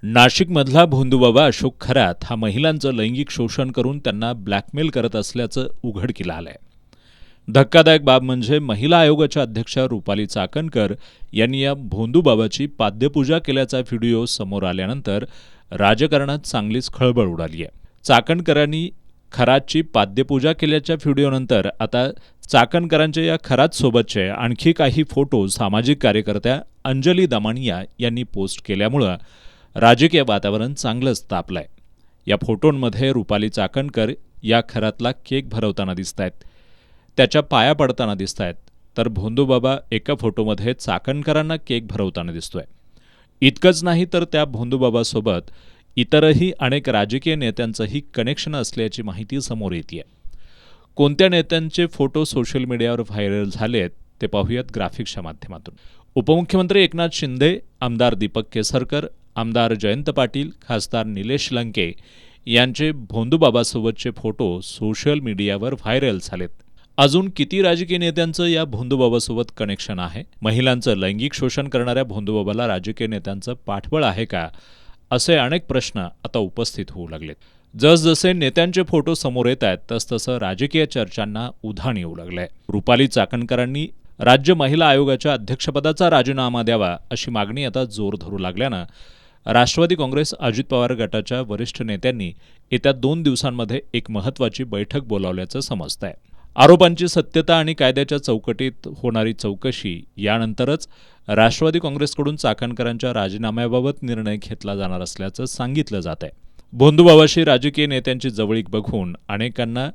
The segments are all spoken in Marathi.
नाशिकमधला भोंदूबाबा अशोक खरात हा महिलांचं लैंगिक शोषण करून त्यांना ब्लॅकमेल करत असल्याचं उघडकीला आलंय. धक्कादायक बाब म्हणजे महिला आयोगाच्या अध्यक्षा रुपाली चाकणकर यांनी या भोंदूबाबाची पाद्यपूजा केल्याचा व्हिडिओ समोर आल्यानंतर राजकारणात चांगलीच खळबळ उडाली आहे. चाकणकरांनी खरातची पाद्यपूजा केल्याच्या व्हिडिओनंतर आता चाकणकरांच्या या खरात सोबतचे आणखी काही फोटो सामाजिक कार्यकर्त्या अंजली दमानिया यांनी पोस्ट केल्यामुळं राजकीय वातावरण चांगलंच तापलंय. या फोटोंमध्ये रुपाली चाकणकर या खरातला केक भरवताना दिसतायत, त्याच्या पाया पडताना दिसतायत, तर भोंदूबाबा एका फोटोमध्ये चाकणकरांना केक भरवताना दिसतोय. इतकंच नाही तर त्या भोंदूबाबासोबत इतरही अनेक राजकीय नेत्यांचंही कनेक्शन असल्याची माहिती समोर येतेय. कोणत्या नेत्यांचे फोटो सोशल मीडियावर व्हायरल झालेत ते पाहूयात ग्राफिक्सच्या माध्यमातून. उपमुख्यमंत्री एकनाथ शिंदे, आमदार दीपक केसरकर, आमदार जयंत पाटील, खासदार निलेश लंके यांचे भोंदूबाबासोबतचे फोटो सोशल मीडियावर व्हायरल झालेत. अजून किती राजकीय नेत्यांचं या भोंदूबाबासोबत कनेक्शन आहे? महिलांचं लैंगिक शोषण करणाऱ्या भोंदूबाबाला राजकीय नेत्यांचं पाठबळ आहे का? असे अनेक प्रश्न आता उपस्थित होऊ लागलेत. जसजसे नेत्यांचे फोटो समोर येत आहेत तसतसं राजकीय चर्चांना उधाण येऊ लागलंय. रुपाली चाकणकरांनी राज्य महिला आयोगाच्या अध्यक्षपदाचा राजीनामा द्यावा अशी मागणी आता जोर धरू लागल्यानं राष्ट्रवादी काँग्रेस अजित पवार गटाच्या वरिष्ठ नेत्यांनी येत्या 2 दिवसांमध्ये एक महत्त्वाची बैठक बोलावल्याचं समजतंय. आरोपांची सत्यता आणि कायद्याच्या चौकटीत होणारी चौकशी यानंतरच राष्ट्रवादी काँग्रेसकडून चाकणकरांच्या राजीनाम्याबाबत निर्णय घेतला जाणार असल्याचं सांगितलं जात आहे. भोंदूबाबाशी राजकीय नेत्यांची जवळीक बघून अनेकांना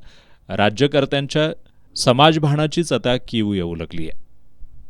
राज्यकर्त्यांच्या समाजभानाचीच आता कीव येऊ लागली आहे.